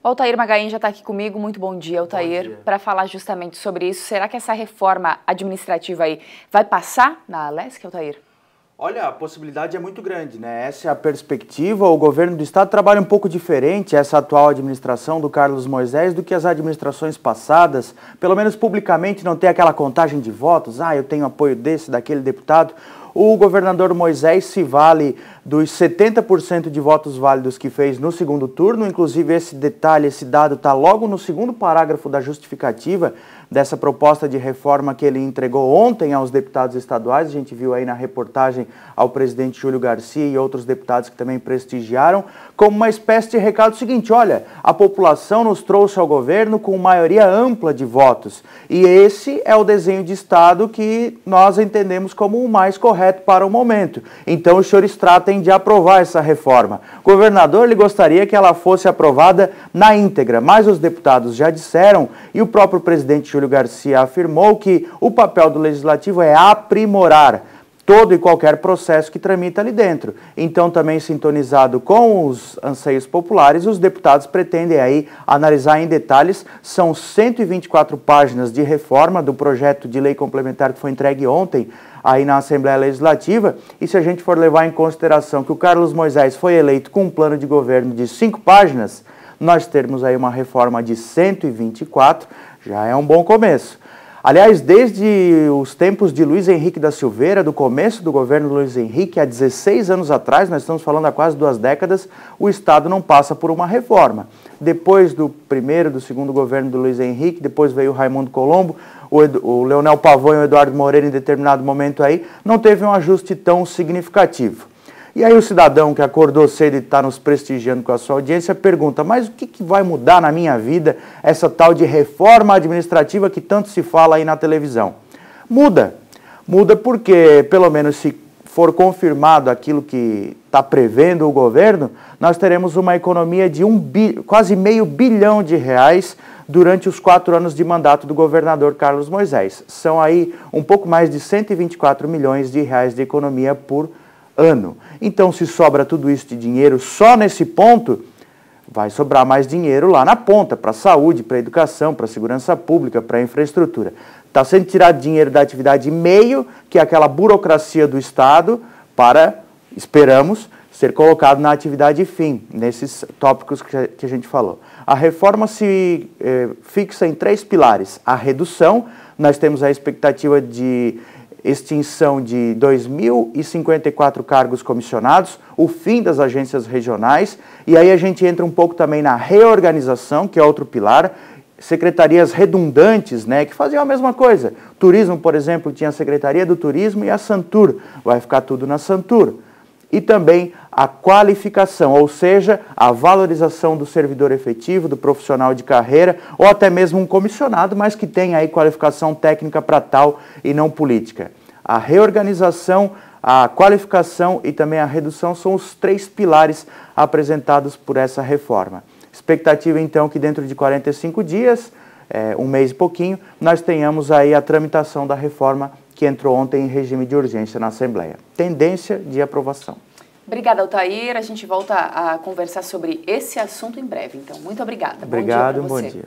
O Altair Magain já está aqui comigo. Muito bom dia, Altair, para falar justamente sobre isso. Será que essa reforma administrativa aí vai passar na Alesc, Altair? Olha, a possibilidade é muito grande, né? Essa é a perspectiva. O governo do estado trabalha um pouco diferente, essa atual administração do Carlos Moisés, do que as administrações passadas. Pelo menos publicamente não tem aquela contagem de votos. Eu tenho apoio desse, daquele deputado. O governador Moisés se vale dos 70% de votos válidos que fez no segundo turno. Inclusive esse detalhe, esse dado está logo no segundo parágrafo da justificativa dessa proposta de reforma que ele entregou ontem aos deputados estaduais. A gente viu aí na reportagem ao presidente Júlio Garcia e outros deputados que também prestigiaram, como uma espécie de recado seguinte: olha, a população nos trouxe ao governo com maioria ampla de votos e esse é o desenho de Estado que nós entendemos como o mais correto para o momento. Então os senhores tratem de aprovar essa reforma. O governador, ele gostaria que ela fosse aprovada na íntegra, mas os deputados já disseram e o próprio presidente Júlio Garcia afirmou que o papel do legislativo é aprimorar todo e qualquer processo que tramita ali dentro. Então, também sintonizado com os anseios populares, os deputados pretendem aí analisar em detalhes. São 124 páginas de reforma do projeto de lei complementar que foi entregue ontem aí na Assembleia Legislativa. E se a gente for levar em consideração que o Carlos Moisés foi eleito com um plano de governo de 5 páginas, nós termos aí uma reforma de 124, já é um bom começo. Aliás, desde os tempos de Luiz Henrique da Silveira, do começo do governo Luiz Henrique, há 16 anos atrás, nós estamos falando há quase 2 décadas, o Estado não passa por uma reforma. Depois do primeiro, do segundo governo do Luiz Henrique, depois veio o Raimundo Colombo, o Leonel Pavão e o Eduardo Moreira em determinado momento aí, não teve um ajuste tão significativo. E aí o cidadão que acordou cedo e está nos prestigiando com a sua audiência pergunta: mas o que vai mudar na minha vida essa tal de reforma administrativa que tanto se fala aí na televisão? Muda. Muda porque, pelo menos se for confirmado aquilo que está prevendo o governo, nós teremos uma economia de quase R$500 bilhão durante os 4 anos de mandato do governador Carlos Moisés. São aí um pouco mais de R$124 milhões de economia por ano. Então, se sobra tudo isso de dinheiro só nesse ponto, vai sobrar mais dinheiro lá na ponta, para a saúde, para a educação, para a segurança pública, para a infraestrutura. Está sendo tirado dinheiro da atividade meio, que é aquela burocracia do Estado, para, esperamos, ser colocado na atividade fim, nesses tópicos que a gente falou. A reforma se fixa em 3 pilares. A redução, nós temos a expectativa de extinção de 2.054 cargos comissionados, o fim das agências regionais, e aí a gente entra um pouco também na reorganização, que é outro pilar, secretarias redundantes, né, que faziam a mesma coisa. Turismo, por exemplo, tinha a Secretaria do Turismo e a Santur, vai ficar tudo na Santur. E também a qualificação, ou seja, a valorização do servidor efetivo, do profissional de carreira, ou até mesmo um comissionado, mas que tem aí qualificação técnica para tal e não política. A reorganização, a qualificação e também a redução são os 3 pilares apresentados por essa reforma. Expectativa, então, que dentro de 45 dias, 1 mês e pouquinho, nós tenhamos aí a tramitação da reforma que entrou ontem em regime de urgência na Assembleia. Tendência de aprovação. Obrigada, Altair. A gente volta a conversar sobre esse assunto em breve. Então, muito obrigada. Obrigado, bom dia pra você. Bom dia.